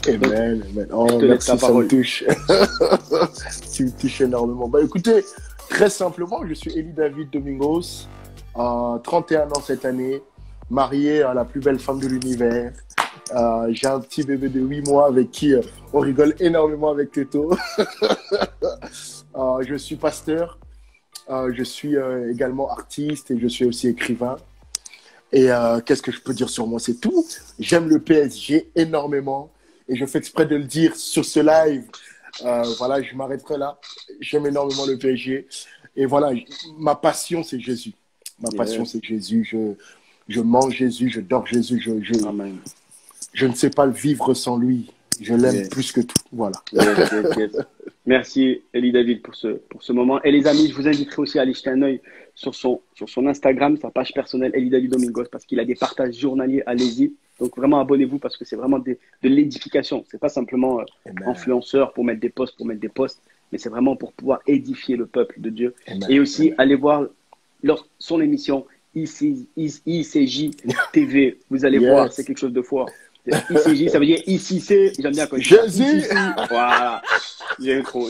Donc, Amen, amen. Oh, je te laisse la merci, ça me parole. touche. Tu me touches énormément. Bah écoutez, très simplement, je suis Eli David Domingos, 31 ans cette année, marié à la plus belle femme de l'univers. J'ai un petit bébé de 8 mois avec qui on rigole énormément avec Teto. Je suis pasteur, je suis également artiste et je suis aussi écrivain. Et qu'est-ce que je peux dire sur moi? C'est tout. J'aime le PSG énormément et je fais exprès de le dire sur ce live. Voilà, je m'arrêterai là. J'aime énormément le PSG. Et voilà, ma passion, c'est Jésus. Ma passion, Yes. c'est Jésus. Je mange Jésus, je dors Jésus. Amen. Je ne sais pas le vivre sans lui. Je l'aime Yes. plus que tout. Voilà. Yes, yes, yes. Merci, Eli David, pour ce moment. Et les amis, je vous inviterai aussi à aller jeter un œil sur son Instagram, sa page personnelle, Eli David Domingos, parce qu'il a des partages journaliers. Allez-y. Donc, vraiment, abonnez-vous parce que c'est vraiment de l'édification. C'est pas simplement Amen. influenceur pour mettre des posts, mais c'est vraiment pour pouvoir édifier le peuple de Dieu. Amen. Et aussi, allez voir son émission ICJ TV. Vous allez Yes. voir, c'est quelque chose de fort. ICJ, ça veut dire ici c'est. J'aime bien quand je dis ça. Jésus. Ici, c'est. Voilà. J'aime trop.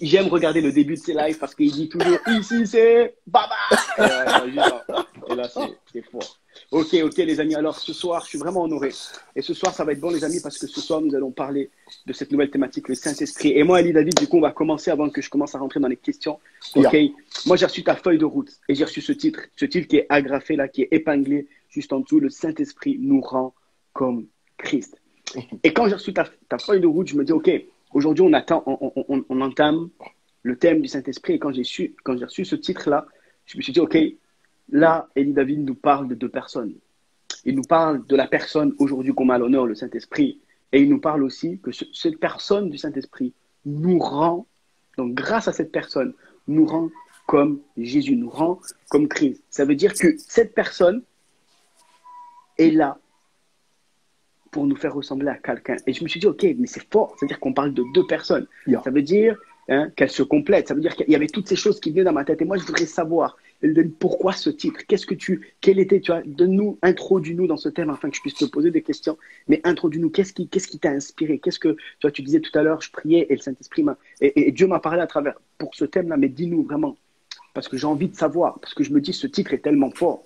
J'aime regarder le début de ses lives parce qu'il dit toujours ici c'est baba. Et là, c'est fort. Ok, les amis. Alors ce soir, je suis vraiment honoré. Et ce soir, ça va être bon, les amis, parce que ce soir, nous allons parler de cette nouvelle thématique, le Saint-Esprit. Et moi, Eli David, du coup, on va commencer avant que je commence à rentrer dans les questions. Ok. Yeah. Moi, j'ai reçu ta feuille de route et j'ai reçu ce titre qui est agrafé là, qui est épinglé juste en dessous. Le Saint-Esprit nous rend comme Christ. Et quand j'ai reçu ta feuille de route, je me dis, ok, aujourd'hui, on entame le thème du Saint-Esprit. Et quand j'ai reçu ce titre-là, je me suis dit, ok, là, Eli David nous parle de deux personnes. Il nous parle de la personne aujourd'hui qu'on met à l'honneur, le Saint-Esprit. Et il nous parle aussi que cette personne du Saint-Esprit nous rend, donc grâce à cette personne, nous rend comme Jésus, nous rend comme Christ. Ça veut dire que cette personne est là pour nous faire ressembler à quelqu'un. Et je me suis dit, ok, mais c'est fort. C'est-à-dire qu'on parle de deux personnes. Yeah. Ça veut dire qu'elles se complètent. Ça veut dire qu'il y avait toutes ces choses qui venaient dans ma tête. Et moi, je voudrais savoir, pourquoi ce titre? Quel était, tu vois, introduis-nous dans ce thème afin que je puisse te poser des questions. Mais introduis-nous, qu'est-ce qui t'a inspiré? Qu'est-ce que, tu disais tout à l'heure, je priais et le Saint-Esprit et Dieu m'a parlé à travers, pour ce thème-là, mais dis-nous vraiment. Parce que j'ai envie de savoir. Parce que je me dis, ce titre est tellement fort.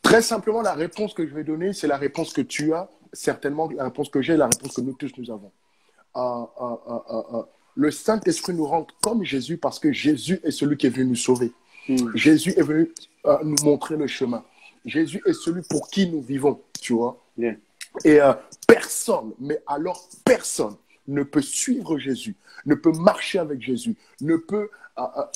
Très simplement, la réponse que je vais donner, c'est la réponse que tu as, certainement la réponse que j'ai, la réponse que nous tous nous avons. Le Saint-Esprit nous rend comme Jésus parce que Jésus est celui qui est venu nous sauver. Jésus est venu nous montrer le chemin. Jésus est celui pour qui nous vivons, tu vois. Yeah. Et personne, mais alors personne, ne peut suivre Jésus, ne peut marcher avec Jésus, ne peut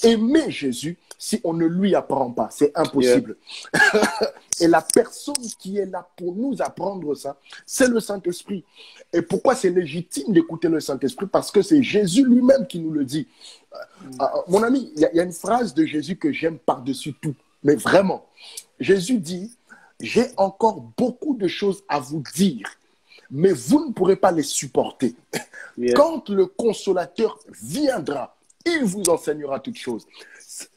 aimer Jésus si on ne lui apprend pas. C'est impossible. Yeah. Et la personne qui est là pour nous apprendre ça, c'est le Saint-Esprit. Et pourquoi c'est légitime d'écouter le Saint-Esprit? Parce que c'est Jésus lui-même qui nous le dit. Mon ami, il y a une phrase de Jésus que j'aime par-dessus tout. Mais vraiment, Jésus dit, j'ai encore beaucoup de choses à vous dire, mais vous ne pourrez pas les supporter. Yeah. Quand le consolateur viendra, il vous enseignera toutes choses.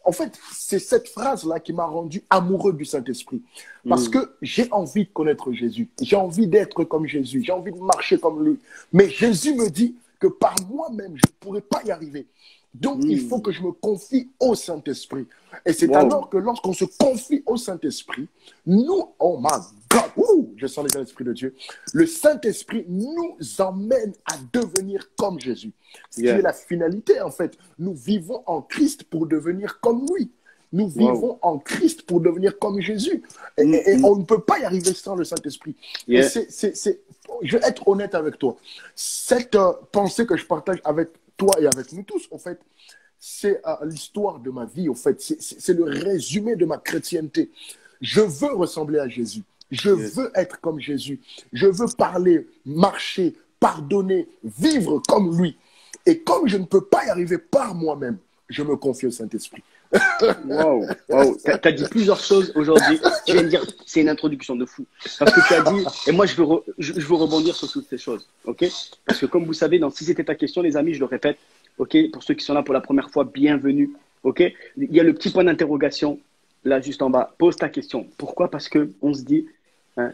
En fait, c'est cette phrase-là qui m'a rendu amoureux du Saint-Esprit. Parce que j'ai envie de connaître Jésus. J'ai envie d'être comme Jésus. J'ai envie de marcher comme lui. Mais Jésus me dit que par moi-même, je ne pourrais pas y arriver. Donc, il faut que je me confie au Saint-Esprit. Et c'est alors que lorsqu'on se confie au Saint-Esprit, nous, oh my God, je sens déjà l'Esprit de Dieu, le Saint-Esprit nous emmène à devenir comme Jésus. Ce qui est la finalité, en fait. Nous vivons en Christ pour devenir comme lui. Nous vivons en Christ pour devenir comme Jésus. Et on ne peut pas y arriver sans le Saint-Esprit. Yeah. Je vais être honnête avec toi. Cette pensée que je partage avec toi et avec nous tous, en fait, c'est l'histoire de ma vie, en fait. C'est le résumé de ma chrétienté. Je veux ressembler à Jésus. Je veux être comme Jésus. Je veux parler, marcher, pardonner, vivre comme lui. Et comme je ne peux pas y arriver par moi-même, je me confie au Saint-Esprit. Wow. Tu as dit plusieurs choses aujourd'hui. Tu viens de dire, c'est une introduction de fou. Parce que tu as dit, et moi je veux rebondir sur toutes ces choses. Ok? Parce que comme vous savez, si c'était ta question, les amis, je le répète. Ok? Pour ceux qui sont là pour la première fois, bienvenue. Ok? Il y a le petit point d'interrogation là juste en bas. Pose ta question. Pourquoi? Parce qu'on se dit,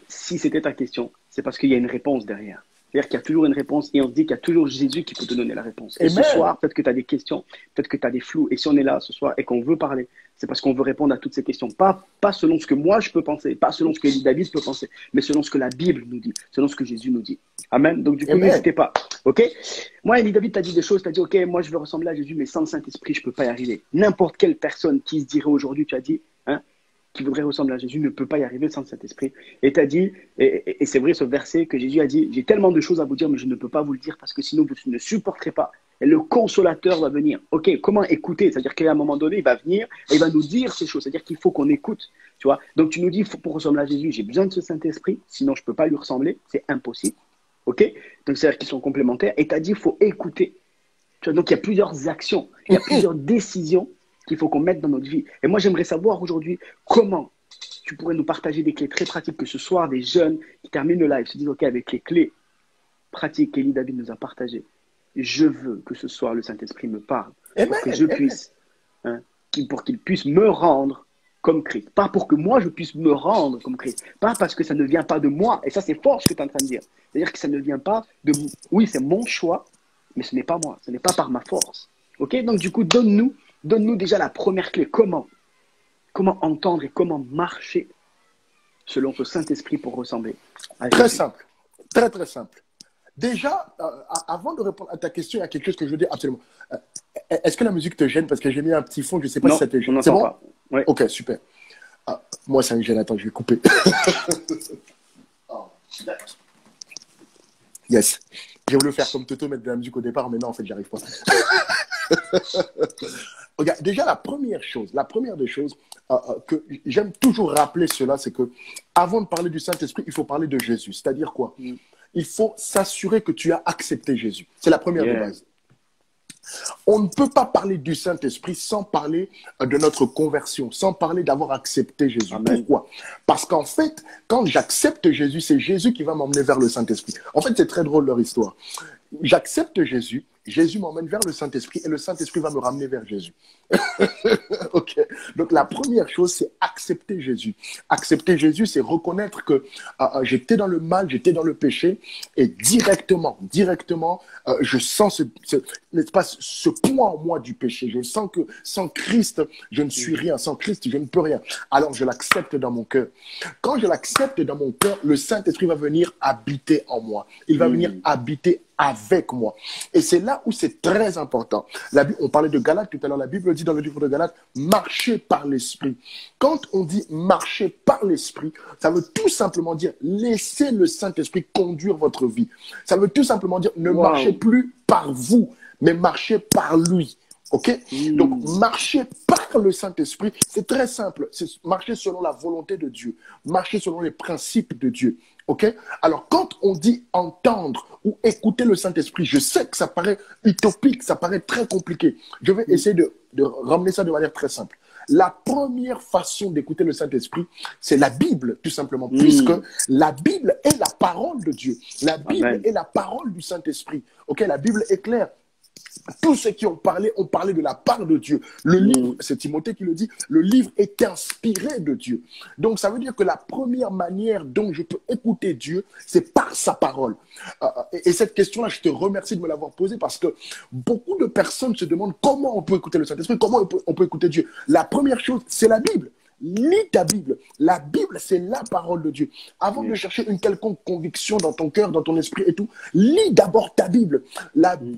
si c'était ta question, c'est parce qu'il y a une réponse derrière. C'est-à-dire qu'il y a toujours une réponse et on se dit qu'il y a toujours Jésus qui peut te donner la réponse. Et Amen. ce soir, peut-être que tu as des questions, peut-être que tu as des flous. Et si on est là ce soir et qu'on veut parler, c'est parce qu'on veut répondre à toutes ces questions. Pas selon ce que moi je peux penser, pas selon ce que Elie David peut penser, mais selon ce que la Bible nous dit, selon ce que Jésus nous dit. Amen. Donc du coup, Amen. n'hésitez pas. OK? Moi, Elie David t'a dit des choses, t'as dit, OK, moi je veux ressembler à Jésus, mais sans le Saint-Esprit, je ne peux pas y arriver. N'importe quelle personne qui se dirait aujourd'hui, tu as dit, hein, qui voudrait ressembler à Jésus ne peut pas y arriver sans cet esprit. Et tu as dit, et c'est vrai ce verset que Jésus a dit, j'ai tellement de choses à vous dire, mais je ne peux pas vous le dire parce que sinon vous ne supporterez pas. Et le consolateur va venir. Ok, comment écouter? C'est-à-dire qu'à un moment donné, il va venir et il va nous dire ces choses. C'est-à-dire qu'il faut qu'on écoute. Tu vois? Donc tu nous dis, pour ressembler à Jésus, j'ai besoin de ce Saint-Esprit, sinon je ne peux pas lui ressembler. C'est impossible. Ok? Donc c'est-à-dire qu'ils sont complémentaires. Et tu as dit, il faut écouter. Tu vois? Donc il y a plusieurs actions, il y a plusieurs décisions qu'il faut qu'on mette dans notre vie. Et moi, j'aimerais savoir aujourd'hui comment tu pourrais nous partager des clés très pratiques, que ce soit des jeunes qui terminent le live, se disent, OK, avec les clés pratiques qu'Elie David nous a partagées, je veux que ce soir le Saint-Esprit me parle, pour que je puisse, hein, pour qu'il puisse me rendre comme Christ. Pas pour que moi, je puisse me rendre comme Christ. Pas parce que ça ne vient pas de moi. Et ça, c'est fort ce que tu es en train de dire. C'est-à-dire que ça ne vient pas de... Oui, c'est mon choix, mais ce n'est pas moi. Ce n'est pas par ma force. OK? Donc, du coup, donne-nous déjà la première clé. Comment entendre et comment marcher selon ce Saint-Esprit pour ressembler à Jésus? Très simple. Très, très simple. Déjà, avant de répondre à ta question, il y a quelque chose que je veux dire absolument. Est-ce que la musique te gêne? Parce que j'ai mis un petit fond, je ne sais pas si ça te gêne. C'est bon? Pas. Ouais. Ok, super. Moi, ça me gêne. Attends, je vais couper. Yes. J'ai voulu faire comme Toto, mettre de la musique au départ, mais non, en fait, j'arrive pas. Regarde, déjà, la première des choses que j'aime toujours rappeler cela, c'est que avant de parler du Saint-Esprit, il faut parler de Jésus. C'est-à-dire quoi? Il faut s'assurer que tu as accepté Jésus. C'est la première de base. On ne peut pas parler du Saint-Esprit sans parler de notre conversion, sans parler d'avoir accepté Jésus. Amen. Pourquoi? Parce qu'en fait, quand j'accepte Jésus, c'est Jésus qui va m'emmener vers le Saint-Esprit. En fait, c'est très drôle leur histoire. J'accepte Jésus, Jésus m'emmène vers le Saint-Esprit et le Saint-Esprit va me ramener vers Jésus. Ok. Donc la première chose, c'est accepter Jésus. Accepter Jésus, c'est reconnaître que j'étais dans le mal, j'étais dans le péché et directement, je sens ce poids en moi du péché. Je sens que sans Christ, je ne suis rien. Sans Christ, je ne peux rien. Alors je l'accepte dans mon cœur. Quand je l'accepte dans mon cœur, le Saint-Esprit va venir habiter en moi. Il va venir habiter avec moi. Et c'est là où c'est très important. On parlait de Galates tout à l'heure. La Bible dit dans le livre de Galates, marcher par l'Esprit. Quand on dit marcher par l'Esprit, ça veut tout simplement dire laisser le Saint-Esprit conduire votre vie. Ça veut tout simplement dire ne marchez plus par vous, mais marchez par lui. Ok? Donc, marcher par le Saint-Esprit, c'est très simple. C'est marcher selon la volonté de Dieu. Marcher selon les principes de Dieu. Ok? Alors, quand on dit entendre ou écouter le Saint-Esprit, je sais que ça paraît utopique, ça paraît très compliqué. Je vais essayer de ramener ça de manière très simple. La première façon d'écouter le Saint-Esprit, c'est la Bible, tout simplement, puisque la Bible est la parole de Dieu. La Bible est la parole du Saint-Esprit. Ok? La Bible est claire. Tous ceux qui ont parlé de la part de Dieu. Le livre, c'est Timothée qui le dit, le livre est inspiré de Dieu. Donc, ça veut dire que la première manière dont je peux écouter Dieu, c'est par sa parole. Et cette question-là, je te remercie de me l'avoir posée parce que beaucoup de personnes se demandent comment on peut écouter le Saint-Esprit, comment on peut écouter Dieu. La première chose, c'est la Bible. Lis ta Bible. La Bible, c'est la parole de Dieu. Avant de chercher une quelconque conviction dans ton cœur, dans ton esprit et tout, lis d'abord ta Bible.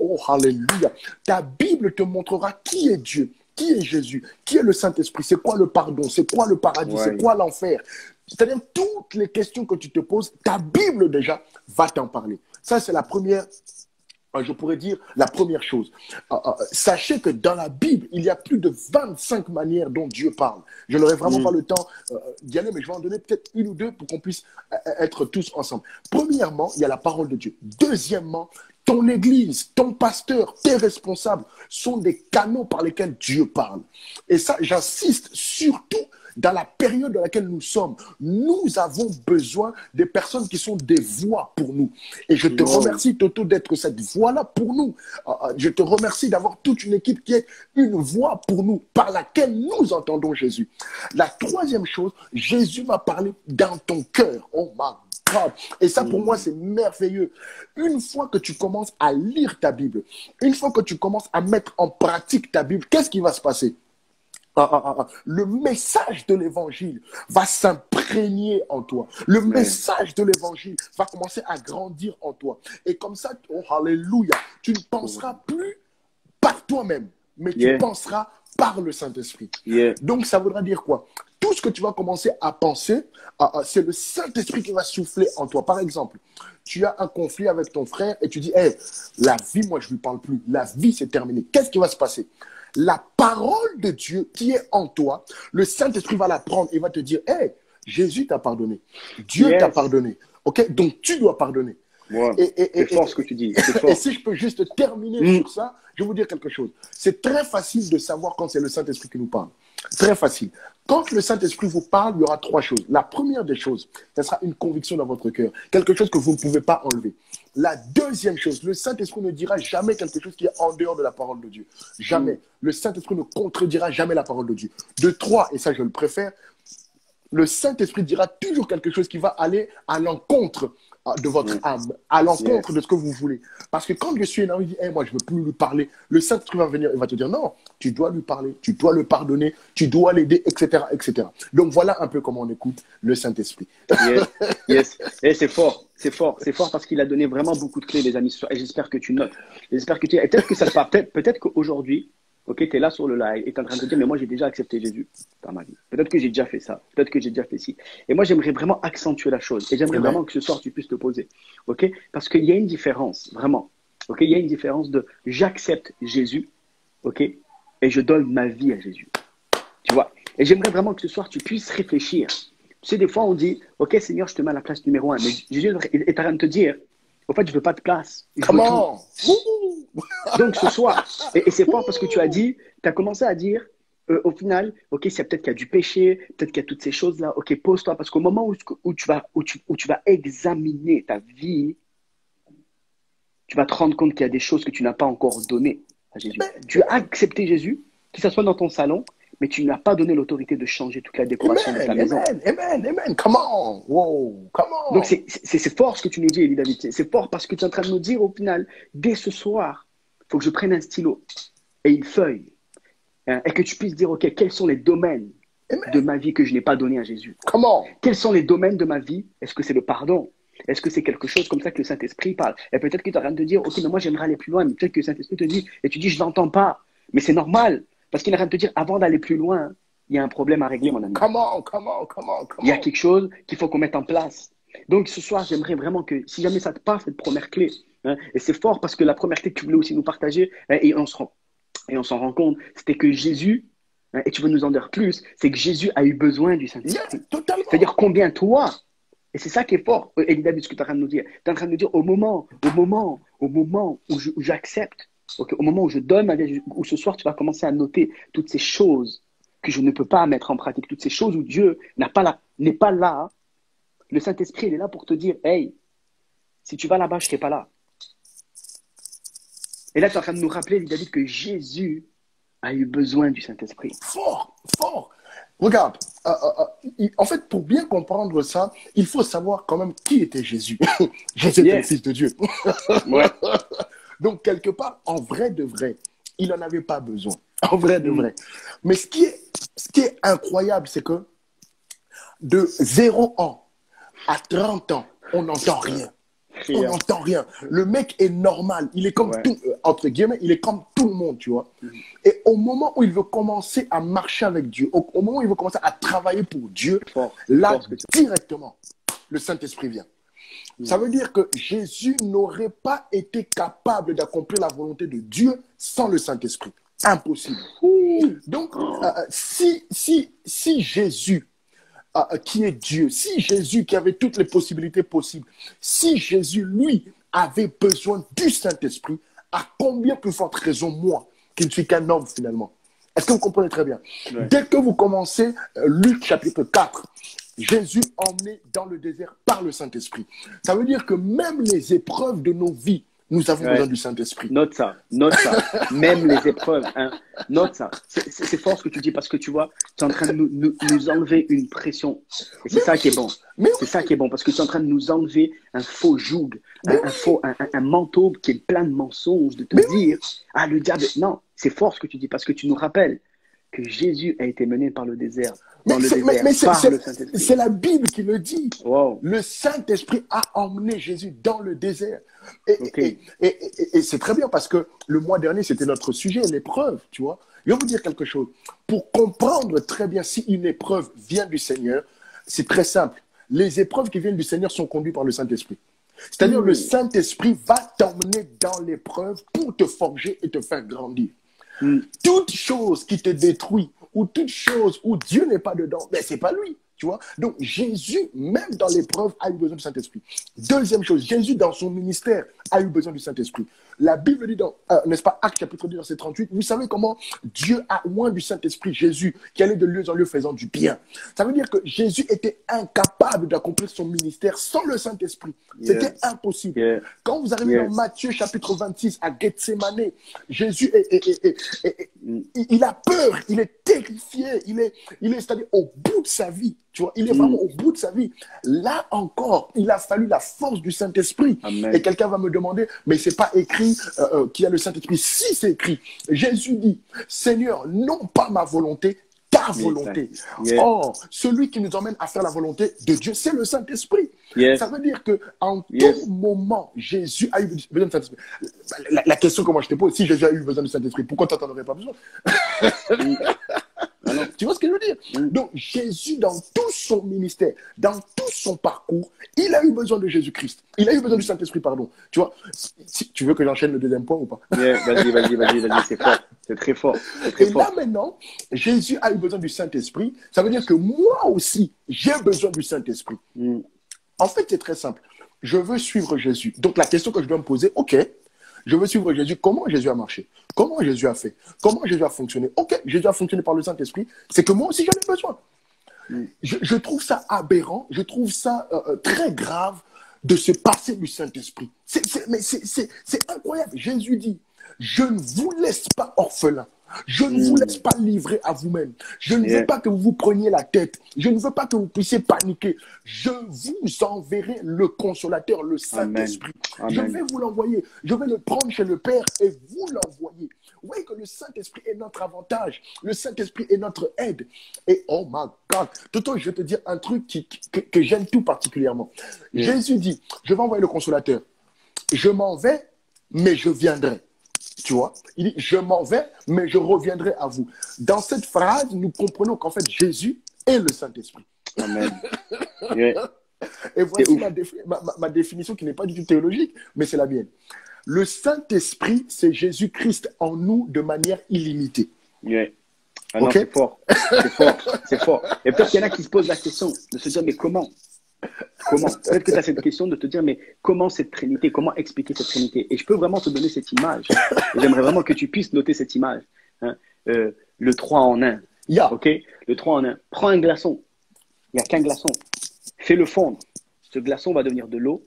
Oh, alléluia. Ta Bible te montrera qui est Dieu, qui est Jésus, qui est le Saint-Esprit, c'est quoi le pardon, c'est quoi le paradis, c'est quoi l'enfer. C'est-à-dire toutes les questions que tu te poses, ta Bible déjà va t'en parler. Ça, c'est la première. Je pourrais dire la première chose. Sachez que dans la Bible, il y a plus de 25 manières dont Dieu parle. Je n'aurai vraiment pas le temps d'y aller, mais je vais en donner peut-être une ou deux pour qu'on puisse être tous ensemble. Premièrement, il y a la parole de Dieu. Deuxièmement, ton église, ton pasteur, tes responsables sont des canaux par lesquels Dieu parle. Et ça, j'insiste surtout dans la période dans laquelle nous sommes, nous avons besoin des personnes qui sont des voix pour nous. Et je te remercie, Toto, d'être cette voix-là pour nous. Je te remercie d'avoir toute une équipe qui est une voix pour nous, par laquelle nous entendons Jésus. La troisième chose, Jésus m'a parlé dans ton cœur. Oh my God. Et ça, pour moi, c'est merveilleux. Une fois que tu commences à lire ta Bible, une fois que tu commences à mettre en pratique ta Bible, qu'est-ce qui va se passer? Le message de l'évangile va s'imprégner en toi. Le message de l'évangile va commencer à grandir en toi. Et comme ça, oh, alléluia, tu ne penseras plus par toi-même, mais tu penseras par le Saint-Esprit. Donc, ça voudra dire quoi? Tout ce que tu vas commencer à penser, c'est le Saint-Esprit qui va souffler en toi. Par exemple, tu as un conflit avec ton frère et tu dis, hey, la vie, moi, je ne lui parle plus. La vie, c'est terminé. Qu'est-ce qui va se passer? La parole de Dieu qui est en toi, le Saint-Esprit va la prendre et va te dire, hey, Jésus t'a pardonné. Dieu t'a pardonné. OK? Donc, tu dois pardonner. C'est fort ce que tu dis. Et si je peux juste terminer sur ça, je vais vous dire quelque chose. C'est très facile de savoir quand c'est le Saint-Esprit qui nous parle. Très facile. Quand le Saint-Esprit vous parle, il y aura trois choses. La première des choses, ce sera une conviction dans votre cœur. Quelque chose que vous ne pouvez pas enlever. La deuxième chose, le Saint-Esprit ne dira jamais quelque chose qui est en dehors de la parole de Dieu. Jamais. Le Saint-Esprit ne contredira jamais la parole de Dieu. De trois, et ça je le préfère, le Saint-Esprit dira toujours quelque chose qui va aller à l'encontre de votre âme, à l'encontre de ce que vous voulez. Parce que quand je suis énervé, je dis, hey, moi, je ne veux plus lui parler, le Saint-Esprit va venir, il va te dire, non, tu dois lui parler, tu dois le pardonner, tu dois l'aider, etc., etc. Donc, voilà un peu comment on écoute le Saint-Esprit. Et c'est fort, c'est fort, c'est fort parce qu'il a donné vraiment beaucoup de clés, les amis, et j'espère que tu notes. J'espère que tu... Et peut-être que ça se passe, peut-être qu'aujourd'hui, ok, tu es là sur le live et tu es en train de te dire, mais moi, j'ai déjà accepté Jésus dans ma vie. Peut-être que j'ai déjà fait ça. Peut-être que j'ai déjà fait ci. Et moi, j'aimerais vraiment accentuer la chose. Et j'aimerais vraiment que ce soir, tu puisses te poser. Ok? Parce qu'il y a une différence, vraiment. Ok? Il y a une différence de j'accepte Jésus. Ok? Et je donne ma vie à Jésus. Tu vois? Et j'aimerais vraiment que ce soir, tu puisses réfléchir. Tu sais, des fois, on dit, ok, Seigneur, je te mets à la place numéro 1. Mais Jésus est en train de te dire, en fait, je ne veux pas de place. Comment? Donc ce soir, et c'est fort parce que tu as dit, tu as commencé à dire, au final, ok, c'est peut-être qu'il y a du péché, peut-être qu'il y a toutes ces choses-là, ok, pose-toi, parce qu'au moment où tu vas examiner ta vie, tu vas te rendre compte qu'il y a des choses que tu n'as pas encore données à Jésus. Tu as accepté Jésus, que ce soit dans ton salon, mais tu n'as pas donné l'autorité de changer toute la décoration de ta maison. Amen. Come on. Wow. Come on. Donc, c'est fort ce que tu nous dis, Elie David. C'est fort parce que tu es en train de nous dire, au final, dès ce soir, il faut que je prenne un stylo et une feuille et que tu puisses dire, OK, quels sont les domaines de ma vie que je n'ai pas donné à Jésus? Comment? Quels sont les domaines de ma vie? Est-ce que c'est le pardon? Est-ce que c'est quelque chose comme ça que le Saint-Esprit parle? Et peut-être que tu es en train de te dire, OK, mais moi, j'aimerais aller plus loin. Mais peut-être que le Saint-Esprit te dit, et tu dis, je n'entends pas. Mais c'est normal. Parce qu'il est en train de te dire, avant d'aller plus loin, il y a un problème à régler, mon ami. Comment? Il y a quelque chose qu'il faut qu'on mette en place. Donc, ce soir, j'aimerais vraiment que, si jamais ça te passe, cette première clé, et c'est fort parce que la première clé que tu voulais aussi nous partager, et on s'en rend compte, c'était que Jésus, et tu veux nous en dire plus, c'est que Jésus a eu besoin du Saint-Esprit. C'est-à-dire combien toi, et c'est ça qui est fort, Elie, ce que tu es en train de nous dire. Tu es en train de nous dire, au moment où j'accepte, okay, au moment où je donne ma vie, où ce soir tu vas commencer à noter toutes ces choses que je ne peux pas mettre en pratique, toutes ces choses où Dieu n'est pas là. Le Saint-Esprit, il est là pour te dire, hey, si tu vas là-bas, je ne serai pas là. Et là, tu es en train de nous rappeler, David, que Jésus a eu besoin du Saint-Esprit. Fort. Regarde, en fait, pour bien comprendre ça, il faut savoir quand même qui était Jésus. Jésus était le Fils de Dieu. Donc, quelque part, en vrai de vrai, il n'en avait pas besoin. En vrai de vrai. Mais ce qui est incroyable, c'est que de 0 ans à 30 ans, on n'entend rien. On n'entend rien. Le mec est normal. Il est comme tout, entre guillemets, il est comme tout le monde, tu vois. Et au moment où il veut commencer à marcher avec Dieu, au moment où il veut commencer à travailler pour Dieu, là, directement, le Saint-Esprit vient. Ça veut dire que Jésus n'aurait pas été capable d'accomplir la volonté de Dieu sans le Saint-Esprit. Impossible. Donc, si Jésus, qui est Dieu, si Jésus qui avait toutes les possibilités possibles, si Jésus, lui, avait besoin du Saint-Esprit, à combien plus forte raison, moi, qui ne suis qu'un homme finalement, Est-ce que vous comprenez très bien? Ouais. Dès que vous commencez Luc chapitre 4, Jésus emmené dans le désert par le Saint-Esprit. Ça veut dire que même les épreuves de nos vies, nous avons besoin du Saint-Esprit. Note ça. Même les épreuves, hein. Note ça. C'est fort ce que tu dis parce que tu vois, tu es en train de nous enlever une pression. Et c'est ça qui est bon. C'est ça qui est bon parce que tu es en train de nous enlever un faux joug, un manteau qui est plein de mensonges, de te dire, ah le diable, non, c'est fort ce que tu dis parce que tu nous rappelles que Jésus a été mené par le désert. C'est la Bible qui le dit. Wow. Le Saint-Esprit a emmené Jésus dans le désert. Et c'est très bien parce que le mois dernier, c'était notre sujet, l'épreuve, tu vois. Je vais vous dire quelque chose. Pour comprendre très bien si une épreuve vient du Seigneur, c'est très simple. Les épreuves qui viennent du Seigneur sont conduites par le Saint-Esprit. C'est-à-dire le Saint-Esprit va t'emmener dans l'épreuve pour te forger et te faire grandir. Toute chose qui te détruit ou toute chose où Dieu n'est pas dedans, mais c'est pas lui, tu vois. Donc Jésus, même dans l'épreuve, a eu besoin du Saint-Esprit. Deuxième chose, Jésus dans son ministère a eu besoin du Saint-Esprit. La Bible dit dans, n'est-ce pas, Actes chapitre 2, verset 38, vous savez comment Dieu a oint du Saint-Esprit Jésus, qui allait de lieu en lieu faisant du bien. Ça veut dire que Jésus était incapable d'accomplir son ministère sans le Saint-Esprit. C'était impossible. Quand vous arrivez dans Matthieu chapitre 26 à Gethsémané, Jésus il a peur, il est terrifié, il est c'est-à-dire au bout de sa vie. Tu vois, il est vraiment au bout de sa vie. Là encore, il a fallu la force du Saint-Esprit. Et quelqu'un va me demander, mais c'est pas écrit qu'il y a le Saint-Esprit. Si, c'est écrit. Jésus dit, Seigneur, non pas ma volonté, ta volonté. Or, celui qui nous emmène à faire la volonté de Dieu, c'est le Saint-Esprit. Ça veut dire qu'en tout moment, Jésus a eu besoin du Saint-Esprit. La question que moi je te pose, si Jésus a eu besoin du Saint-Esprit, pourquoi toi, tu n'en aurais pas besoin? Tu vois ce que je veux dire? Donc, Jésus, dans tout son ministère, dans tout son parcours, il a eu besoin de Jésus-Christ. Il a eu besoin du Saint-Esprit, pardon. Tu vois, si tu veux que j'enchaîne le deuxième point ou pas? Vas-y, c'est fort. C'est très fort. Là, maintenant, Jésus a eu besoin du Saint-Esprit. Ça veut dire que moi aussi, j'ai besoin du Saint-Esprit. En fait, c'est très simple. Je veux suivre Jésus. Donc, la question que je dois me poser, ok, je veux suivre Jésus. Comment Jésus a marché? Comment Jésus a fait? Comment Jésus a fonctionné? Ok, Jésus a fonctionné par le Saint-Esprit. C'est que moi aussi, j'en ai besoin. Je trouve ça aberrant. Je trouve ça très grave de se passer du Saint-Esprit. Mais c'est incroyable. Jésus dit, je ne vous laisse pas orphelin. Je ne vous laisse pas livrer à vous-même. Je ne veux pas que vous vous preniez la tête. Je ne veux pas que vous puissiez paniquer. Je vous enverrai le consolateur, le Saint-Esprit. Je vais vous l'envoyer. Je vais le prendre chez le Père et vous l'envoyer. Vous voyez que le Saint-Esprit est notre avantage. Le Saint-Esprit est notre aide. Et oh my God, Toto, je vais te dire un truc que j'aime tout particulièrement. Jésus dit, je vais envoyer le consolateur. Je m'en vais, mais je viendrai. Tu vois, il dit, je m'en vais, mais je reviendrai à vous. Dans cette phrase, nous comprenons qu'en fait, Jésus est le Saint-Esprit. Amen. Et voici ma définition qui n'est pas du tout théologique, mais c'est la mienne. Le Saint-Esprit, c'est Jésus-Christ en nous de manière illimitée. Ah non, c'est fort. C'est fort. Et peut-être qu'il y en a qui se posent la question de se dire, mais comment? Peut-être que tu as cette question de te dire, mais comment cette Trinité? Comment expliquer cette Trinité? Et je peux vraiment te donner cette image. Et j'aimerais vraiment que tu puisses noter cette image. Le 3 en 1. Ok? Le 3 en 1. Prends un glaçon. Il n'y a qu'un glaçon. Fais-le fondre. Ce glaçon va devenir de l'eau.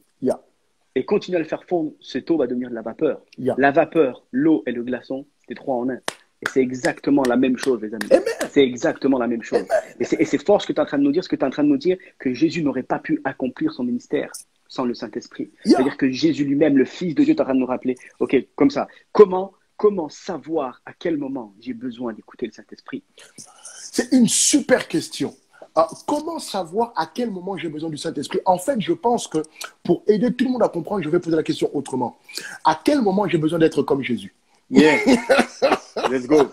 Et continue à le faire fondre. Cette eau va devenir de la vapeur. La vapeur, l'eau et le glaçon, c'est 3 en 1. Et c'est exactement la même chose, les amis. C'est exactement la même chose. Et c'est fort ce que tu es en train de nous dire, que Jésus n'aurait pas pu accomplir son ministère sans le Saint-Esprit. C'est-à-dire que Jésus lui-même, le Fils de Dieu, tu es en train de nous rappeler, ok, comme ça, comment savoir à quel moment j'ai besoin d'écouter le Saint-Esprit? C'est une super question. Comment savoir à quel moment j'ai besoin du Saint-Esprit? En fait, je pense que pour aider tout le monde à comprendre, je vais poser la question autrement. À quel moment j'ai besoin d'être comme Jésus? Let's go.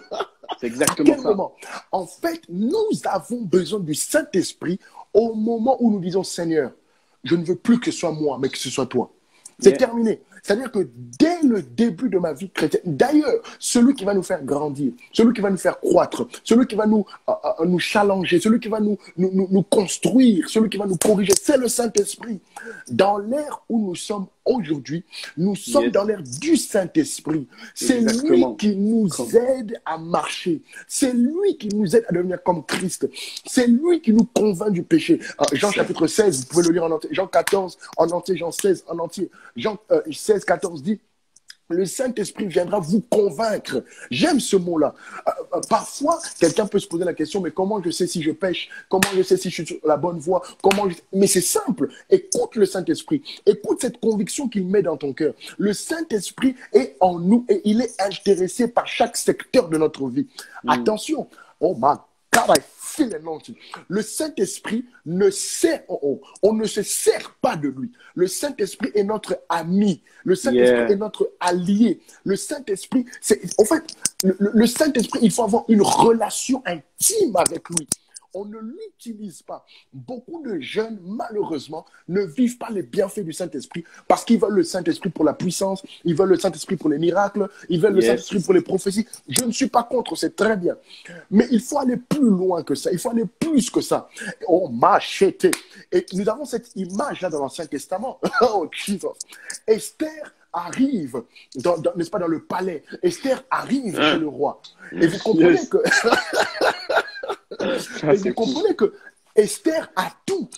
C'est exactement ça. Moment? En fait, nous avons besoin du Saint-Esprit au moment où nous disons, Seigneur, je ne veux plus que ce soit moi, mais que ce soit toi. C'est terminé. C'est-à-dire que dès le début de ma vie chrétienne. D'ailleurs, celui qui va nous faire grandir, celui qui va nous faire croître, celui qui va nous challenger, celui qui va nous construire, celui qui va nous corriger, c'est le Saint-Esprit. Dans l'ère où nous sommes aujourd'hui, nous sommes dans l'ère du Saint-Esprit. C'est lui qui nous aide à marcher. C'est lui qui nous aide à devenir comme Christ. C'est lui qui nous convainc du péché. Jean chapitre 16, vous pouvez le lire en entier. Jean 14 en entier, Jean 16 en entier. Jean 16, 14 dit: le Saint-Esprit viendra vous convaincre. J'aime ce mot-là. Parfois, quelqu'un peut se poser la question, mais comment je sais si je pêche? Comment je sais si je suis sur la bonne voie? Mais c'est simple. Écoute le Saint-Esprit. Écoute cette conviction qu'il met dans ton cœur. Le Saint-Esprit est en nous et il est intéressé par chaque secteur de notre vie. Attention. Oh my God, I feel anointing. Le Saint-Esprit ne sert, on ne se sert pas de lui. Le Saint-Esprit est notre ami. Le Saint-Esprit est notre allié. Le Saint-Esprit, en fait, le Saint-Esprit, il faut avoir une relation intime avec lui. On ne l'utilise pas. Beaucoup de jeunes, malheureusement, ne vivent pas les bienfaits du Saint-Esprit parce qu'ils veulent le Saint-Esprit pour la puissance, ils veulent le Saint-Esprit pour les miracles, ils veulent le Saint-Esprit pour les prophéties. Je ne suis pas contre, c'est très bien. Mais il faut aller plus loin que ça. Il faut aller plus que ça. Oh, machete. Et nous avons cette image-là dans l'Ancien Testament. Oh, Jesus. Esther arrive, n'est-ce pas, dans le palais. Esther arrive chez le roi. Et vous comprenez que... Et vous comprenez que Esther a tout.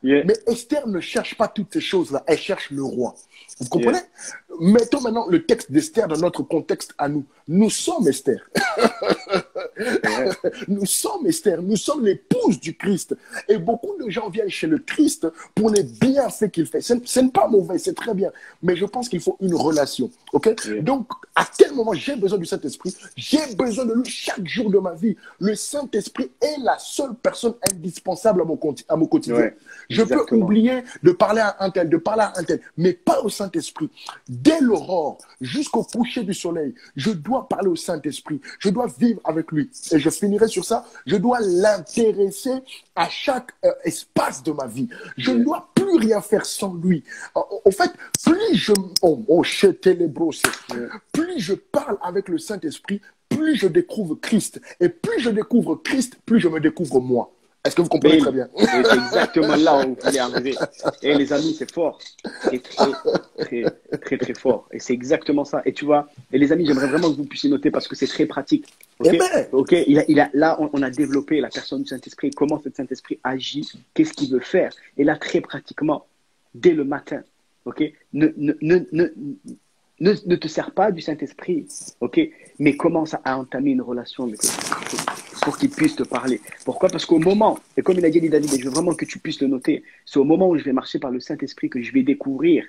Mais Esther ne cherche pas toutes ces choses-là. Elle cherche le roi. Vous comprenez? Mettons maintenant le texte d'Esther dans notre contexte à nous. Nous sommes Esther. Nous sommes Esther. Nous sommes l'épouse du Christ. Et beaucoup de gens viennent chez le Christ pour les bienfaits qu'il fait. Ce n'est pas mauvais, c'est très bien. Mais je pense qu'il faut une relation. Donc, à quel moment j'ai besoin du Saint-Esprit? J'ai besoin de lui chaque jour de ma vie. Le Saint-Esprit est la seule personne indispensable à mon quotidien. Je peux oublier de parler à un tel, mais pas au Saint-Esprit. Dès l'aurore jusqu'au coucher du soleil, je dois parler au Saint-Esprit. Je dois vivre avec lui. Et je finirai sur ça. Je dois l'intéresser à chaque espace de ma vie. Je ne dois plus rien faire sans lui. En fait, plus je parle avec le Saint-Esprit, plus je découvre Christ. Et plus je découvre Christ, plus je me découvre moi. Est-ce que vous comprenez très bien? C'est exactement là où vous voulez arriver. Et les amis, c'est fort. C'est très fort. Et c'est exactement ça. Et tu vois, et les amis, j'aimerais vraiment que vous puissiez noter parce que c'est très pratique. Là, on a développé la personne du Saint-Esprit, comment ce Saint-Esprit agit, qu'est-ce qu'il veut faire. Et là, très pratiquement, dès le matin, ne te sers pas du Saint-Esprit, mais commence à entamer une relation avec le Saint-Esprit pour qu'il puisse te parler. Pourquoi? Parce qu'au moment, et comme il a dit David, et je veux vraiment que tu puisses le noter, c'est au moment où je vais marcher par le Saint-Esprit que je vais découvrir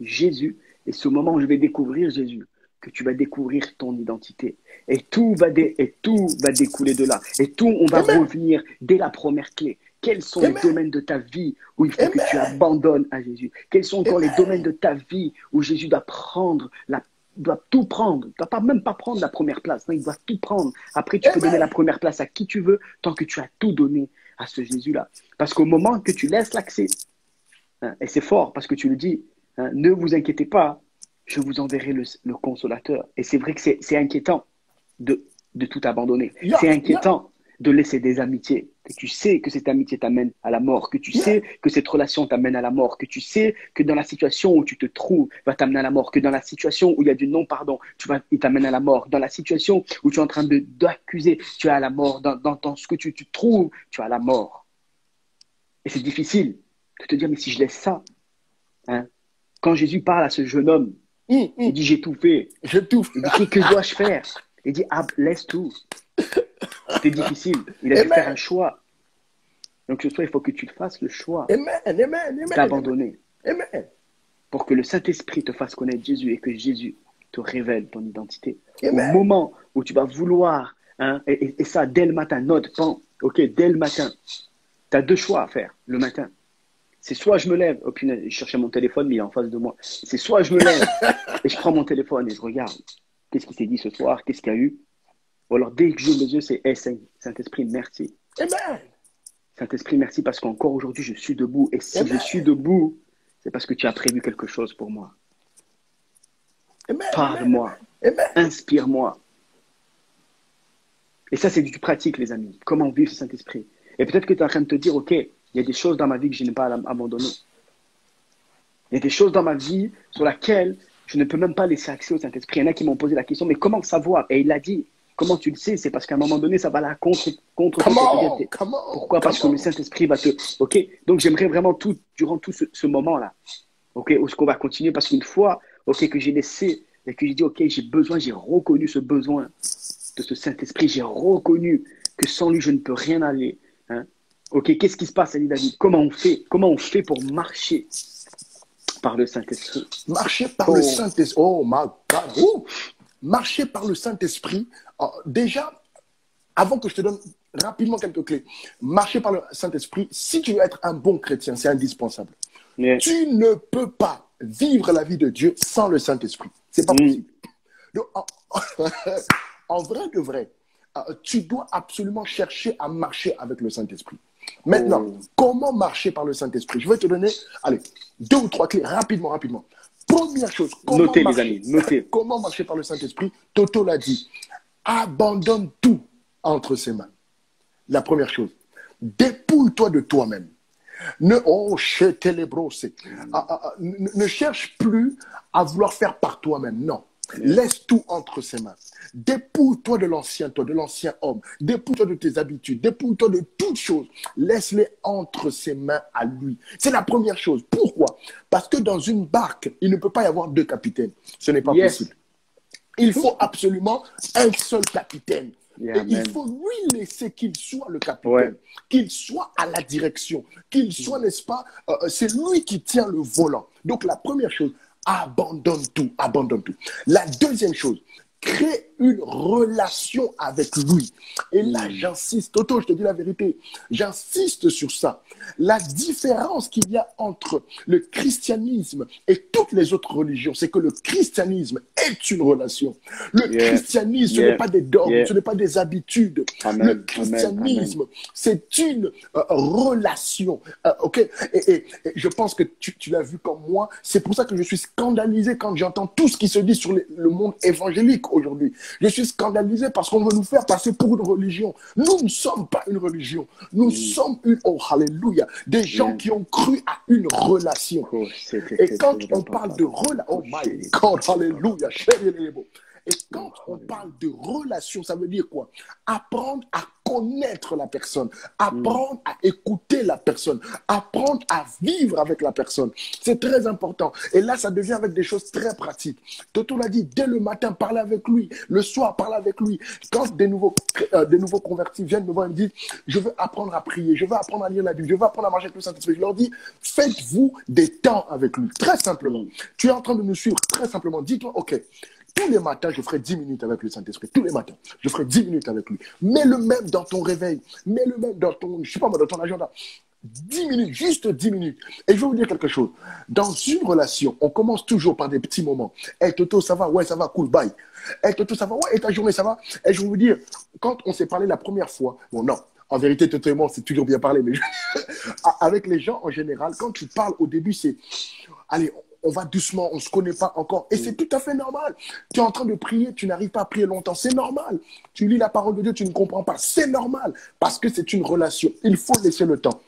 Jésus, et c'est au moment où je vais découvrir Jésus que tu vas découvrir ton identité. Et tout va découler de là. Et tout, on va revenir dès la première clé. Quels sont les domaines de ta vie où il faut que tu abandonnes à Jésus? Quels sont encore les domaines de ta vie où Jésus doit tout prendre? Il ne doit même pas prendre la première place. Non, il doit tout prendre. Après, tu peux donner la première place à qui tu veux tant que tu as tout donné à ce Jésus-là. Parce qu'au moment que tu laisses l'accès, et c'est fort parce que tu le dis, ne vous inquiétez pas, je vous enverrai le consolateur. Et c'est vrai que c'est inquiétant de tout abandonner. C'est inquiétant de laisser des amitiés, que tu sais que cette amitié t'amène à la mort, que tu sais que cette relation t'amène à la mort, que tu sais que dans la situation où tu te trouves va t'amener à la mort, que dans la situation où il y a du non-pardon, il t'amène à la mort, dans la situation où tu es en train d'accuser, tu es à la mort, dans ce que tu trouves, tu es à la mort. Et c'est difficile de te dire, mais si je laisse ça, quand Jésus parle à ce jeune homme, il dit, j'ai tout fait. Il dit, que dois-je faire? Il dit, laisse tout. C'était difficile. Il a dû faire un choix. Donc ce soir, il faut que tu fasses le choix d'abandonner. Pour que le Saint-Esprit te fasse connaître Jésus et que Jésus te révèle ton identité. Au moment où tu vas vouloir, et ça dès le matin, note, dès le matin, tu as deux choix à faire le matin. C'est soit je me lève, je cherchais mon téléphone, mais il est en face de moi. C'est soit je me lève et je prends mon téléphone et je regarde. Qu'est-ce qui s'est dit ce soir? Qu'est-ce qu'il y a eu? Ou alors, dès que j'ouvre les yeux, c'est Saint-Esprit, merci. Saint-Esprit, merci parce qu'encore aujourd'hui, je suis debout. Et si je suis debout, c'est parce que tu as prévu quelque chose pour moi. Amen. Parle-moi. Amen. Inspire-moi. Et ça, c'est du pratique, les amis. Comment vivre ce Saint-Esprit. Et peut-être que tu es en train de te dire, OK, il y a des choses dans ma vie que je n'ai pas abandonnées. Il y a des choses dans ma vie sur lesquelles je ne peux même pas laisser accès au Saint-Esprit. Il y en a qui m'ont posé la question, mais comment savoir? Et il a dit, comment tu le sais? C'est parce qu'à un moment donné, ça va là contre toute vérité. Pourquoi? Parce que le Saint-Esprit va te... OK? Donc, j'aimerais vraiment durant tout ce moment-là, OK, où ce qu'on va continuer, parce qu'une fois, OK, que j'ai laissé et que j'ai dit, OK, j'ai reconnu ce besoin de ce Saint-Esprit, j'ai reconnu que sans lui, je ne peux rien aller. Hein? OK, qu'est-ce qui se passe, Ali David? Comment on fait? Comment on fait pour marcher par le Saint-Esprit? Marcher par le Saint-Esprit. Oh my God. Ouh. Marcher par le Saint-Esprit. Déjà, avant que je te donne rapidement quelques clés, marcher par le Saint-Esprit, si tu veux être un bon chrétien, c'est indispensable. Yeah. Tu ne peux pas vivre la vie de Dieu sans le Saint-Esprit. C'est pas possible. Donc, en vrai de vrai, tu dois absolument chercher à marcher avec le Saint-Esprit. Maintenant, comment marcher par le Saint-Esprit? Je vais te donner, allez, 2 ou 3 clés rapidement. Première chose, notez, les amis, notez. Comment marcher par le Saint-Esprit? Toto l'a dit. Abandonne tout entre ses mains. La première chose. Dépouille-toi de toi-même. Ne cherche plus à vouloir faire par toi-même. Non. Laisse tout entre ses mains. Dépouille-toi de l'ancien toi, de l'ancien homme. Dépouille-toi de tes habitudes. Dépouille-toi de toutes choses. Laisse-les entre ses mains à lui. C'est la première chose. Pourquoi? Parce que dans une barque, il ne peut pas y avoir 2 capitaines. Ce n'est pas possible. Il faut absolument un seul capitaine. Et il faut lui laisser qu'il soit le capitaine, qu'il soit à la direction, qu'il soit, n'est-ce pas, c'est lui qui tient le volant. Donc la première chose, abandonne tout. La deuxième chose, crée une relation avec lui. Et là, j'insiste, Toto, je te dis la vérité, j'insiste sur ça. La différence qu'il y a entre le christianisme et toutes les autres religions, c'est que le christianisme est une relation. Le christianisme, ce n'est pas des dogmes, ce n'est pas des habitudes. Le christianisme, c'est une relation. OK? Et je pense que tu l'as vu comme moi. C'est pour ça que je suis scandalisé quand j'entends tout ce qui se dit sur le monde évangélique aujourd'hui. Je suis scandalisé parce qu'on veut nous faire passer pour une religion. Nous ne sommes pas une religion. Nous sommes oh alléluia, des gens qui ont cru à une relation. Et quand on parle de relation, oh my God, alléluia, et quand on parle de relation, ça veut dire quoi? Apprendre à connaître la personne, apprendre à écouter la personne, apprendre à vivre avec la personne. C'est très important. Et là, ça devient avec des choses très pratiques. Toto l'a dit, dès le matin, parler avec lui. Le soir, parler avec lui. Quand des nouveaux convertis viennent me voir et me disent, je veux apprendre à prier, je veux apprendre à lire la Bible, je veux apprendre à marcher avec le Saint-Esprit. Je leur dis, faites-vous des temps avec lui. Très simplement. Tu es en train de nous suivre très simplement. Dis-toi, OK. Tous les matins, je ferai 10 minutes avec le Saint-Esprit. Tous les matins, je ferai 10 minutes avec lui. Mets-le même dans ton réveil. Mets-le même dans ton, je sais pas moi, dans ton agenda. 10 minutes, juste 10 minutes. Et je vais vous dire quelque chose. Dans une relation, on commence toujours par des petits moments. Hey Toto, ça va? Ouais, ça va, cool, bye. Hey Toto, ça va? Ouais, et ta journée, ça va? Et je vais vous dire, quand on s'est parlé la première fois, bon, non. En vérité, Toto et moi, c'est toujours bien parlé, mais avec les gens en général, quand tu parles au début, c'est, allez, on va doucement, on ne se connaît pas encore. Et c'est tout à fait normal. Tu es en train de prier, tu n'arrives pas à prier longtemps. C'est normal. Tu lis la parole de Dieu, tu ne comprends pas. C'est normal. Parce que c'est une relation. Il faut laisser le temps.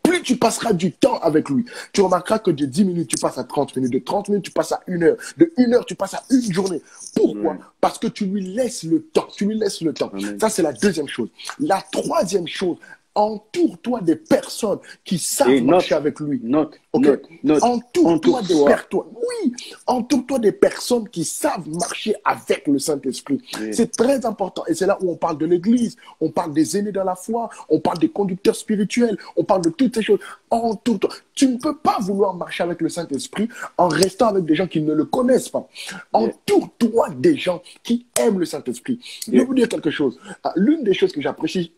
Plus tu passeras du temps avec lui, tu remarqueras que de 10 minutes, tu passes à 30 minutes. De 30 minutes, tu passes à 1 heure. De 1 heure, tu passes à une journée. Pourquoi? Parce que tu lui laisses le temps. Tu lui laisses le temps. Ça, c'est la deuxième chose. La troisième chose, entoure-toi des personnes qui savent marcher avec lui. Entoure-toi des personnes. Oui, entoure-toi des personnes qui savent marcher avec le Saint-Esprit. C'est très important. Et c'est là où on parle de l'Église, on parle des aînés dans la foi, on parle des conducteurs spirituels, on parle de toutes ces choses. Entoure-toi. Tu ne peux pas vouloir marcher avec le Saint-Esprit en restant avec des gens qui ne le connaissent pas. Entoure-toi des gens qui aiment le Saint-Esprit. Je vais vous dire quelque chose. L'une des choses que j'apprécie,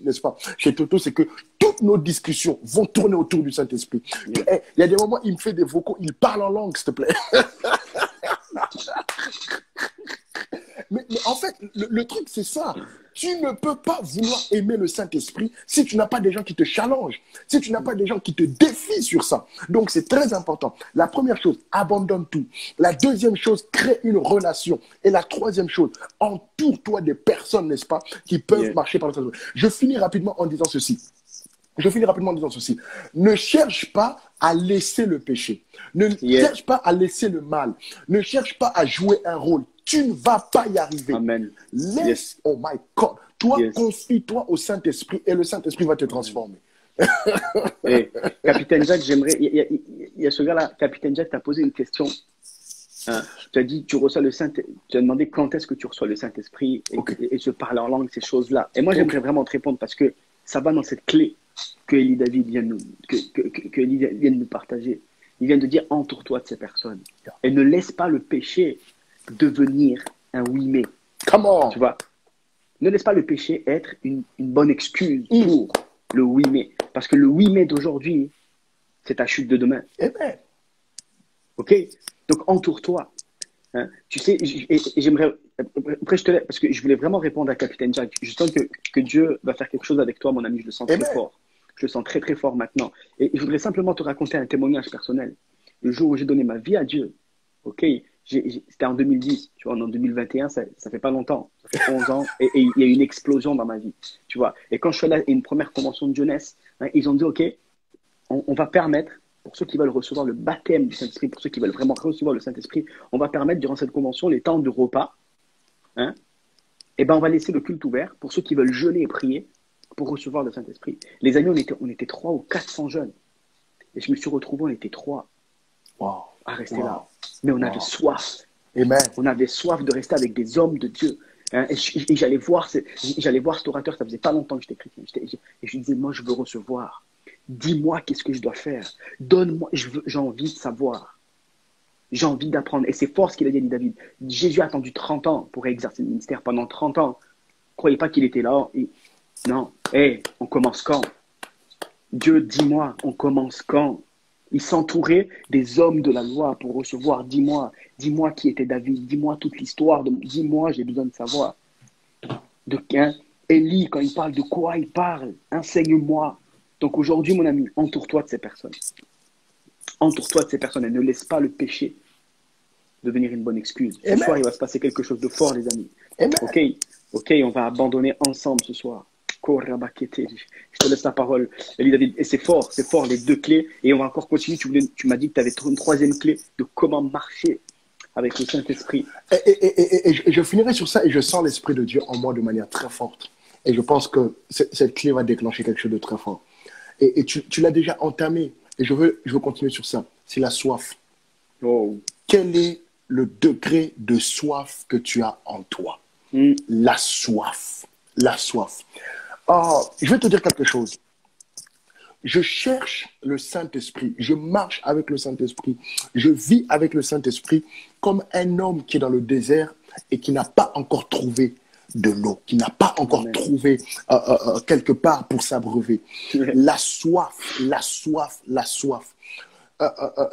n'est-ce pas, chez Toto, c'est que toutes nos discussions vont tourner autour du Saint-Esprit. Il y a des moments, il me fait des vocaux, il parle en langue, s'il te plaît. Mais en fait, le truc, c'est ça. Tu ne peux pas vouloir aimer le Saint-Esprit si tu n'as pas des gens qui te challengent, si tu n'as pas des gens qui te défient sur ça. Donc, c'est très important. La première chose, abandonne tout. La deuxième chose, crée une relation. Et la troisième chose, entoure-toi des personnes, n'est-ce pas, qui peuvent marcher par le Saint-Esprit. Je finis rapidement en disant ceci. Ne cherche pas à laisser le péché. Ne cherche pas à laisser le mal. Ne cherche pas à jouer un rôle. Tu ne vas pas y arriver. Amen. Laisse, oh my God. Toi, confie-toi au Saint-Esprit et le Saint-Esprit va te transformer. Hey, Capitaine Jack, j'aimerais. Il y a ce gars-là, Capitaine Jack, t'a posé une question. Tu as dit, tu reçois le Saint. Tu as demandé quand est-ce que tu reçois le Saint-Esprit et se parler en langue, ces choses-là. Et moi, j'aimerais vraiment te répondre parce que ça va dans cette clé que Elie David vient nous partager. Il vient de dire, entoure-toi de ces personnes. Et ne laisse pas le péché devenir un oui mais. Comment? Tu vois? Ne laisse pas le péché être une bonne excuse pour le oui mais. Parce que le oui mais d'aujourd'hui, c'est ta chute de demain. Amen. Ok? Donc entoure-toi. Hein? Tu sais, et j'aimerais. Après, je te laisse, parce que je voulais vraiment répondre à Capitaine Jack. Je sens que Dieu va faire quelque chose avec toi, mon ami. Je le sens très fort. Je le sens très, très fort maintenant. Et je voudrais simplement te raconter un témoignage personnel. Le jour où j'ai donné ma vie à Dieu, ok? C'était en 2010, tu vois, en 2021, ça fait pas longtemps, ça fait 11 ans, et il y a eu une explosion dans ma vie, tu vois. Et quand je suis allé à une première convention de jeunesse, hein, ils ont dit, ok, on va permettre, pour ceux qui veulent recevoir le baptême du Saint-Esprit, pour ceux qui veulent vraiment recevoir le Saint-Esprit, on va permettre durant cette convention les temps de repas, hein, et ben on va laisser le culte ouvert pour ceux qui veulent jeûner et prier pour recevoir le Saint-Esprit. Les amis, on était 300 ou 400 jeunes, et je me suis retrouvé, on était 3 à rester là. Mais on avait soif. Amen. On avait soif de rester avec des hommes de Dieu. Hein, et j'allais voir cet orateur, ça faisait pas longtemps que j'étais chrétien. Et je lui disais, moi, je veux recevoir. Dis-moi qu'est-ce que je dois faire. Donne-moi, j'ai envie de savoir. J'ai envie d'apprendre. Et c'est fort ce qu'il a dit à David. Jésus a attendu 30 ans pour exercer le ministère. Pendant 30 ans, croyez pas qu'il était là. Non. On commence quand? Dieu, dis-moi, on commence quand? Il s'entourait des hommes de la loi pour recevoir. Dis-moi qui était David. Dis-moi toute l'histoire. Dis-moi, j'ai besoin de savoir. Élie, quand il parle de quoi il parle, enseigne-moi. Donc aujourd'hui, mon ami, entoure-toi de ces personnes. Entoure-toi de ces personnes et ne laisse pas le péché devenir une bonne excuse. Ce soir, il va se passer quelque chose de fort, les amis. Ok, on va abandonner ensemble ce soir. Je te laisse la parole, Elie David. Et c'est fort, les 2 clés. Et on va encore continuer. Tu m'as dit que tu avais une 3e clé de comment marcher avec le Saint-Esprit. Et je finirai sur ça et je sens l'Esprit de Dieu en moi de manière très forte. Et je pense que cette clé va déclencher quelque chose de très fort. Et tu l'as déjà entamé. Et je veux continuer sur ça. C'est la soif. Quel est le degré de soif que tu as en toi? La soif. La soif. Je vais te dire quelque chose. Je cherche le Saint-Esprit. Je marche avec le Saint-Esprit. Je vis avec le Saint-Esprit comme un homme qui est dans le désert et qui n'a pas encore trouvé de l'eau, qui n'a pas encore trouvé quelque part pour s'abreuver. La soif, la soif, la soif.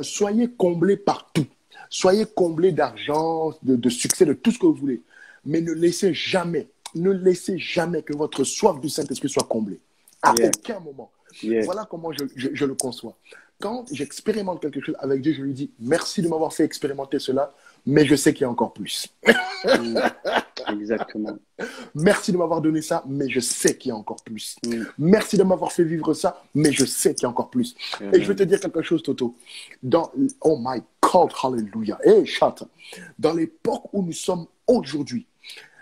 Soyez comblés par tout. Soyez comblés d'argent, de succès, de tout ce que vous voulez. Mais ne laissez jamais que votre soif du Saint-Esprit soit comblée. À aucun moment. Voilà comment je le conçois. Quand j'expérimente quelque chose avec Dieu, je lui dis merci de m'avoir fait expérimenter cela, mais je sais qu'il y a encore plus. Exactement. Merci de m'avoir donné ça, mais je sais qu'il y a encore plus. Merci de m'avoir fait vivre ça, mais je sais qu'il y a encore plus. Et je vais te dire quelque chose, Toto. Oh my God, hallelujah. Chante. Dans l'époque où nous sommes aujourd'hui,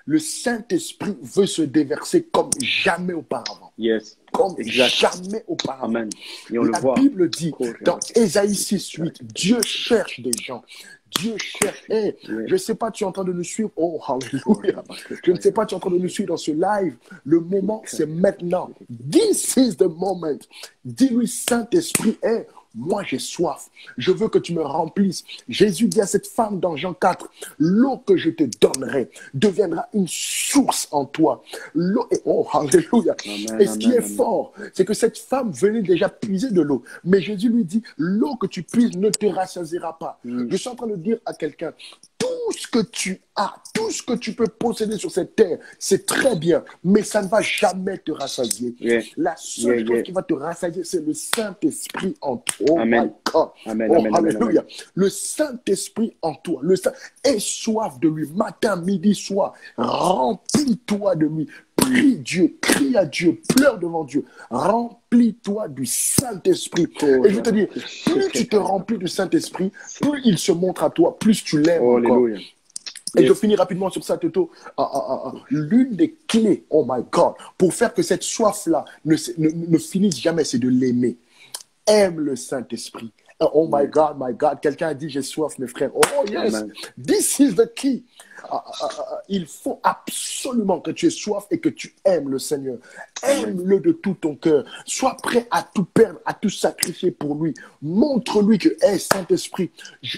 le Saint-Esprit veut se déverser comme jamais auparavant. Comme jamais auparavant. Amen. Et on La Bible dit dans Ésaïe 6:8, Dieu cherche des gens. Dieu cherche. Je ne sais pas, tu es en train de nous suivre. Oh, hallelujah. Je ne sais pas, tu es en train de nous suivre dans ce live. Le moment, c'est maintenant. This is the moment. Dis-lui, Saint-Esprit, moi j'ai soif. Je veux que tu me remplisses. Jésus dit à cette femme dans Jean 4, l'eau que je te donnerai deviendra une source en toi. L'eau est... Oh, alléluia. Et ce qui est fort, c'est que cette femme venait déjà puiser de l'eau. Mais Jésus lui dit, l'eau que tu puises ne te rassasiera pas. Je suis en train de dire à quelqu'un, tout ce que tu as, tout tout ce que tu peux posséder sur cette terre, c'est très bien, mais ça ne va jamais te rassasier. Yeah. La seule chose qui va te rassasier, c'est le Saint-Esprit en toi. Oh Amen. my God. Amen, Oh, amen, amen, alléluia. amen. Le Saint-Esprit en toi. Aie soif de lui, matin, midi, soir. Remplis-toi de lui. Prie Dieu, crie à Dieu, pleure devant Dieu. Remplis-toi du Saint-Esprit. Oh, Et je te dis, plus tu te remplis du Saint-Esprit, plus il se montre à toi, plus tu l'aimes Oh, encore. alléluia. Et Yes. je finis rapidement sur ça, Toto. L'une des clés, oh my God, pour faire que cette soif-là ne finisse jamais, c'est de l'aimer. Aime le Saint-Esprit. Oh my God. Quelqu'un a dit, j'ai soif, mes frères. Oh yes, Amen. this is the key. Il faut absolument que tu aies soif et que tu aimes le Seigneur. Aime-le de tout ton cœur. Sois prêt à tout perdre, à tout sacrifier pour lui. Montre-lui que, hey, Saint-Esprit,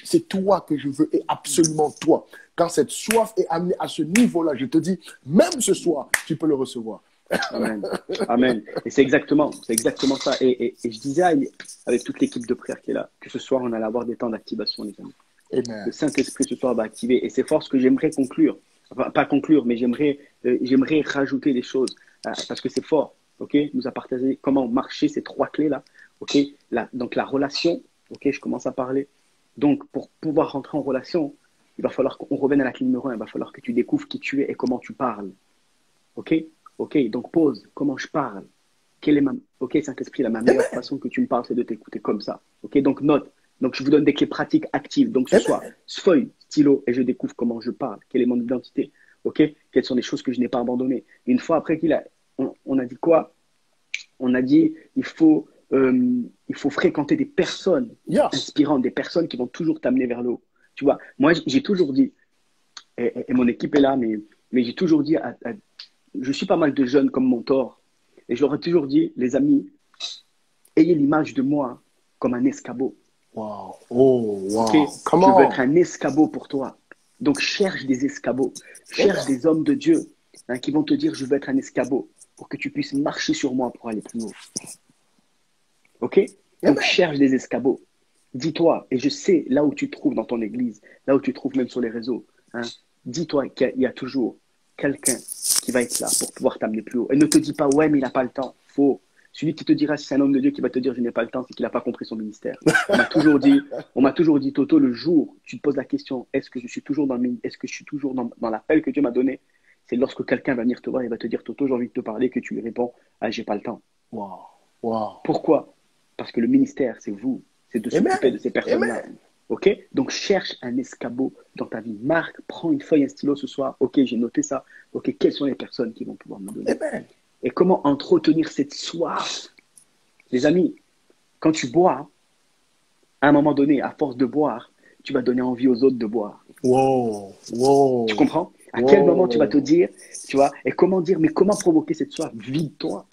c'est toi que je veux et absolument toi. Quand cette soif est amenée à ce niveau-là, je te dis, même ce soir, tu peux le recevoir. Amen. Amen. Et c'est exactement ça. Et je disais avec toute l'équipe de prière qui est là, que ce soir, on allait avoir des temps d'activation, les amis. Amen. Le Saint-Esprit ce soir va activer. Et c'est fort ce que j'aimerais conclure. Enfin, pas conclure, mais j'aimerais rajouter des choses. Parce que c'est fort. OK? Il nous a partagé comment marcher ces 3 clés-là. OK? Donc, la relation. OK? Je commence à parler. Donc, pour pouvoir rentrer en relation, il va falloir qu'on revienne à la clé numéro 1. Il va falloir que tu découvres qui tu es et comment tu parles. OK? OK, donc pause. Comment je parle? OK, Saint-Esprit, ma meilleure façon que tu me parles, c'est de t'écouter comme ça. OK, donc note. Donc, je vous donne des clés pratiques actives. Donc, ce soir, feuille, stylo, et je découvre comment je parle. Quelle est mon identité? OK? Quelles sont les choses que je n'ai pas abandonnées? Une fois après on a dit quoi? On a dit, il faut fréquenter des personnes inspirantes, des personnes qui vont toujours t'amener vers le haut. Tu vois, moi, j'ai toujours dit, et mon équipe est là, mais j'ai toujours dit je suis pas mal de jeunes comme mentor. Et j'aurais toujours dit, les amis, ayez l'image de moi comme un escabeau. Wow. Oh, wow. Okay? Come Je veux on. être un escabeau pour toi. Donc, cherche des escabeaux. Cherche des hommes de Dieu qui vont te dire, je veux être un escabeau pour que tu puisses marcher sur moi pour aller plus haut. OK? Donc, cherche des escabeaux. Dis-toi, et je sais là où tu te trouves dans ton église, là où tu te trouves même sur les réseaux, dis-toi qu'il y a toujours quelqu'un qui va être là pour pouvoir t'amener plus haut. Et ne te dis pas, ouais, mais il n'a pas le temps. Faux. Celui qui te dira, si c'est un homme de Dieu qui va te dire, je n'ai pas le temps, c'est qu'il n'a pas compris son ministère. On m'a toujours dit, Toto, le jour où tu te poses la question, est-ce que je suis toujours dans l'appel que Dieu m'a donné? C'est lorsque quelqu'un va venir te voir et va te dire, Toto, j'ai envie de te parler, que tu lui réponds, ah, j'ai pas le temps. Wow. Wow. Pourquoi? Parce que le ministère, c'est vous. C'est de s'occuper de ces personnes-là. OK? Donc, cherche un escabeau dans ta vie. Marque, prends une feuille, un stylo ce soir. OK, j'ai noté ça. OK, quelles sont les personnes qui vont pouvoir me donner? Et comment entretenir cette soif? Les amis, quand tu bois, à un moment donné, à force de boire, tu vas donner envie aux autres de boire. Wow. Wow. Tu comprends? À quel moment tu vas te dire, tu vois, et comment dire, mais comment provoquer cette soif? Vide-toi.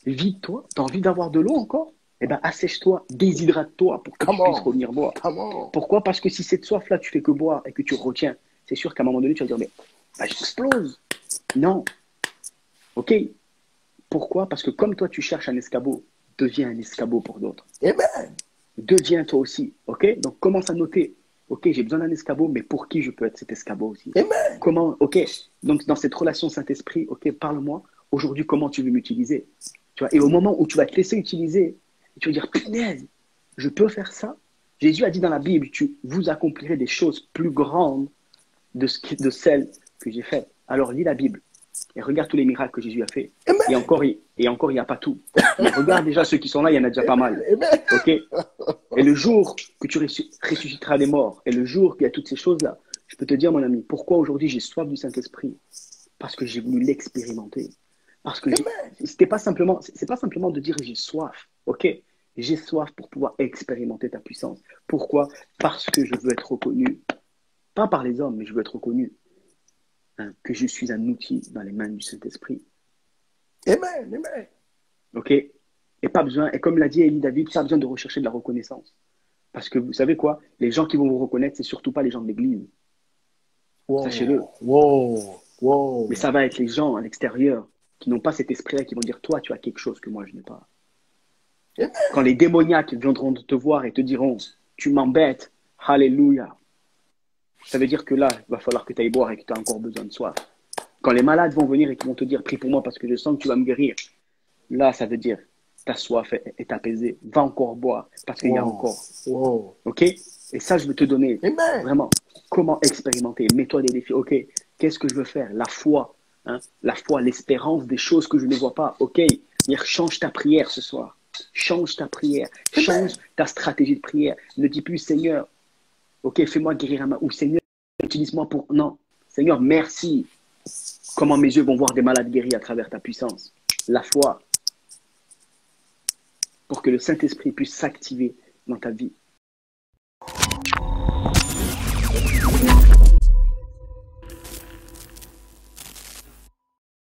Vide-toi. Tu as envie d'avoir de l'eau encore? Eh bien, assèche-toi, déshydrate-toi pour que tu puisses revenir boire. Pourquoi? Parce que si cette soif-là, tu fais que boire et que tu retiens, c'est sûr qu'à un moment donné, tu vas dire, mais j'explose. Non. OK? Pourquoi? Parce que comme toi, tu cherches un escabeau, deviens un escabeau pour d'autres. Deviens toi aussi. OK? Donc, commence à noter. OK, j'ai besoin d'un escabeau, mais pour qui je peux être cet escabeau aussi? Comment? OK? Donc, dans cette relation Saint-Esprit, OK, parle-moi. Aujourd'hui, comment tu veux m'utiliser? Tu vois? Et au moment où tu vas te laisser utiliser, tu vas dire, punaise, je peux faire ça? Jésus a dit dans la Bible, vous accomplirez des choses plus grandes de celles que j'ai faites. Alors lis la Bible et regarde tous les miracles que Jésus a fait. Et encore, il n'y a pas tout. Mais regarde déjà ceux qui sont là, il y en a déjà pas mal. OK? Et le jour que tu ressusciteras des morts, et le jour qu'il y a toutes ces choses-là, je peux te dire, mon ami, pourquoi aujourd'hui j'ai soif du Saint-Esprit? Parce que j'ai voulu l'expérimenter. Parce que c'est pas simplement de dire j'ai soif. OK? J'ai soif pour pouvoir expérimenter ta puissance. Pourquoi? Parce que je veux être reconnu, pas par les hommes, mais je veux être reconnu que je suis un outil dans les mains du Saint-Esprit. Amen. OK? Et pas besoin, et comme l'a dit Élie David, pas besoin de rechercher de la reconnaissance. Parce que vous savez quoi? Les gens qui vont vous reconnaître, c'est surtout pas les gens de l'église. Sachez-le. Mais ça va être les gens à l'extérieur qui n'ont pas cet esprit-là, qui vont dire, toi, tu as quelque chose que moi, je n'ai pas. Quand les démoniaques viendront te voir et te diront, tu m'embêtes, alléluia. Ça veut dire que là, il va falloir que tu ailles boire et que tu as encore besoin de soif. Quand les malades vont venir et qu'ils vont te dire, prie pour moi parce que je sens que tu vas me guérir. Là, ça veut dire, ta soif est apaisée. Va encore boire parce qu'il y a encore. OK? Et ça, je veux te donner vraiment comment expérimenter. Mets-toi des défis. OK, qu'est-ce que je veux faire? La foi, hein? La foi, l'espérance des choses que je ne vois pas. OK, change ta prière ce soir. Change ta prière. Change ta stratégie de prière. Ne dis plus, Seigneur, OK, fais-moi guérir un mal. Ou Seigneur, utilise-moi pour. Non. Seigneur, merci. Comment mes yeux vont voir des malades guéris à travers ta puissance. La foi. Pour que le Saint-Esprit puisse s'activer dans ta vie.